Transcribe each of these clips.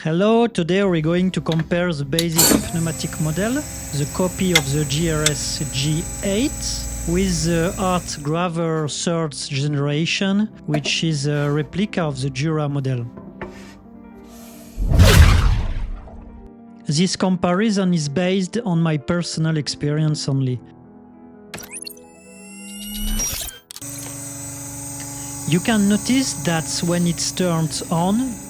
Hello, today we're going to compare the basic pneumatic model, the copy of the GRS G8, with the Art Graver 3rd generation, which is a replica of the Jura model. This comparison is based on my personal experience only. You can notice that when it's turned on,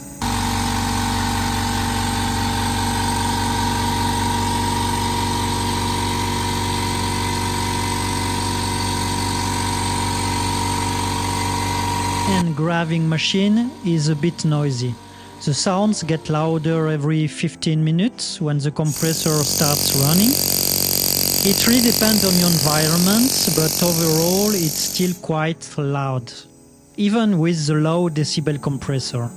engraving machine is a bit noisy. The sounds get louder every 15 minutes when the compressor starts running. It really depends on your environment, but overall it's still quite loud, even with the low decibel compressor.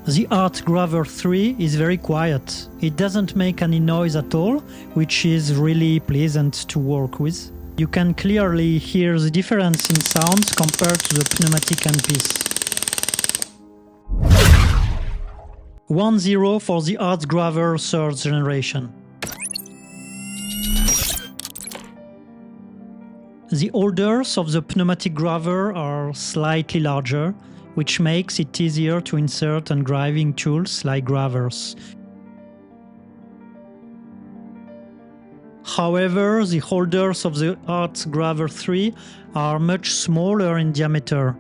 The Art Graver 3 is very quiet. It doesn't make any noise at all, which is really pleasant to work with. You can clearly hear the difference in sounds compared to the pneumatic handpiece. 1-0 for the Art Graver 3rd generation. The holders of the pneumatic graver are slightly larger, which makes it easier to insert engraving tools like gravers. However, the holders of the Art Graver 3 are much smaller in diameter.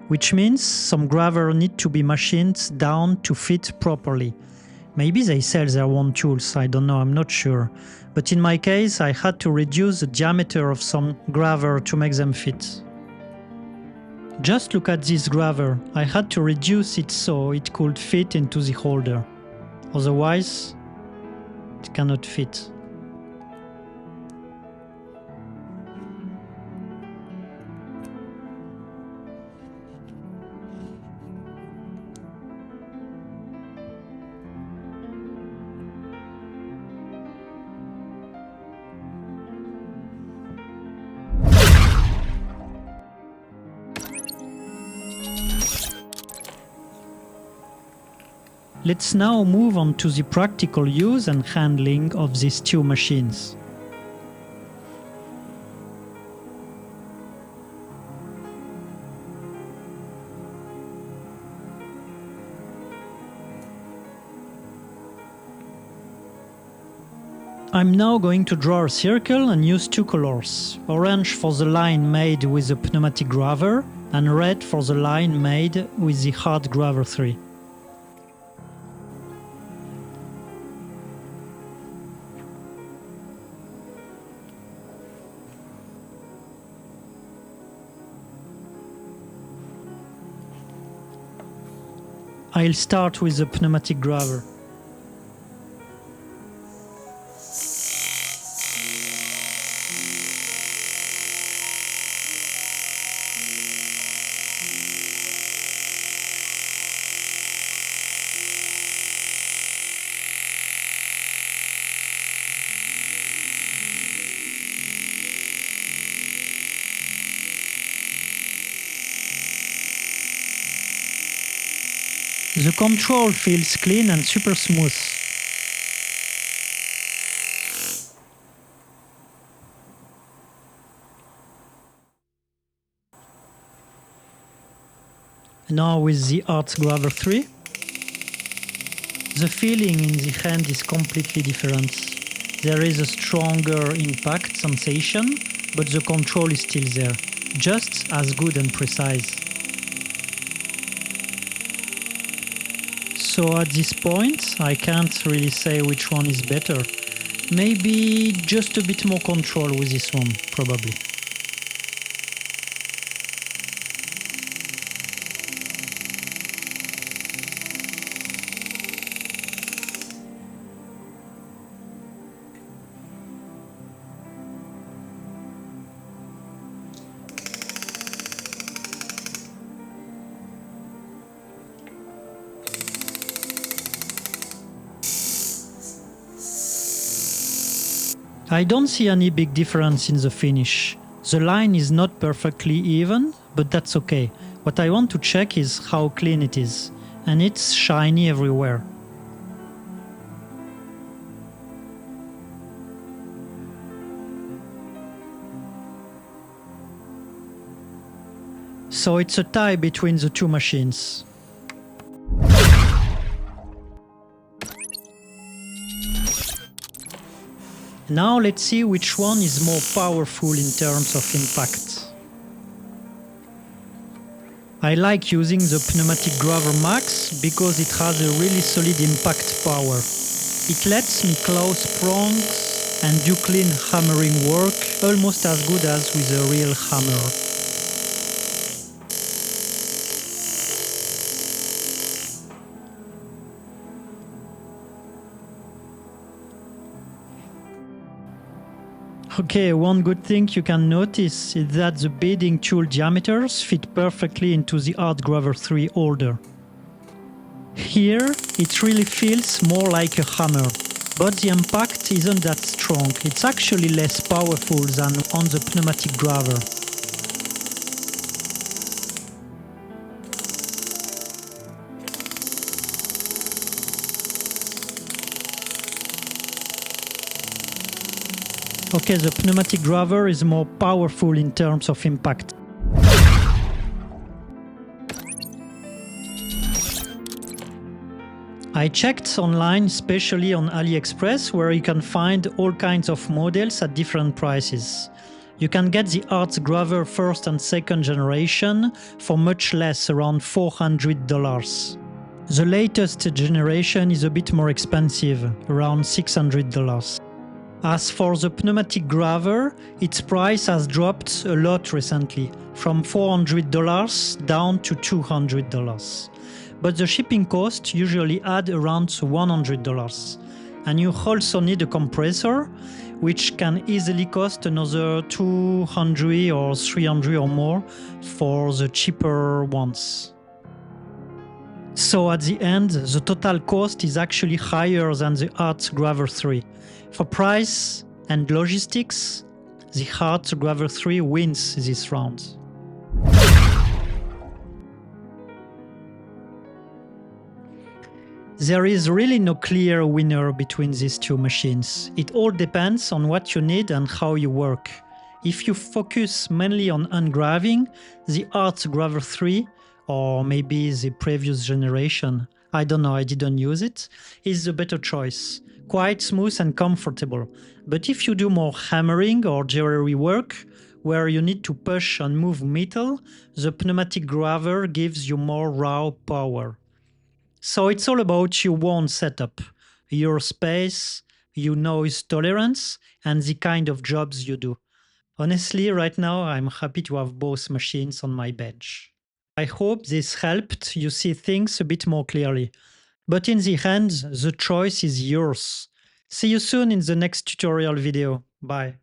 Which means some gravers need to be machined down to fit properly. Maybe they sell their own tools, I don't know, I'm not sure. But in my case, I had to reduce the diameter of some graver to make them fit. Just look at this graver. I had to reduce it so it could fit into the holder. Otherwise, it cannot fit. Let's now move on to the practical use and handling of these two machines. I'm now going to draw a circle and use two colors, orange for the line made with the pneumatic graver and red for the line made with the Art Graver 3. I'll start with the pneumatic graver. The control feels clean and super smooth. Now with the Art Graver 3, the feeling in the hand is completely different. There is a stronger impact sensation, but the control is still there, just as good and precise. So at this point, I can't really say which one is better. Maybe just a bit more control with this one, probably. I don't see any big difference in the finish. The line is not perfectly even, but that's okay. What I want to check is how clean it is, and it's shiny everywhere. So it's a tie between the two machines. Now let's see which one is more powerful in terms of impact. I like using the Pneumatic Graver Max because it has a really solid impact power. It lets me close prongs and do clean hammering work almost as good as with a real hammer. Okay, one good thing you can notice is that the beading tool diameters fit perfectly into the Art Graver 3 holder. Here, it really feels more like a hammer, but the impact isn't that strong. It's actually less powerful than on the Pneumatic Graver. Okay, the Pneumatic Graver is more powerful in terms of impact. I checked online, especially on AliExpress, where you can find all kinds of models at different prices. You can get the Art Graver first and second generation for much less, around $400. The latest generation is a bit more expensive, around $600. As for the Pneumatic Graver, its price has dropped a lot recently, from $400 down to $200. But the shipping cost usually add around $100. And you also need a compressor, which can easily cost another $200 or $300 or more for the cheaper ones. So at the end, the total cost is actually higher than the Art Graver 3. For price and logistics, the Art Graver 3 wins this round. There is really no clear winner between these two machines. It all depends on what you need and how you work. If you focus mainly on engraving, the Art Graver 3, or maybe the previous generation, I don't know, I didn't use it, is the better choice. Quite smooth and comfortable. But if you do more hammering or jewelry work, where you need to push and move metal, the Pneumatic Graver gives you more raw power. So it's all about your own setup, your space, your noise tolerance, and the kind of jobs you do. Honestly, right now I'm happy to have both machines on my bench. I hope this helped you see things a bit more clearly. But in the end, the choice is yours. See you soon in the next tutorial video. Bye.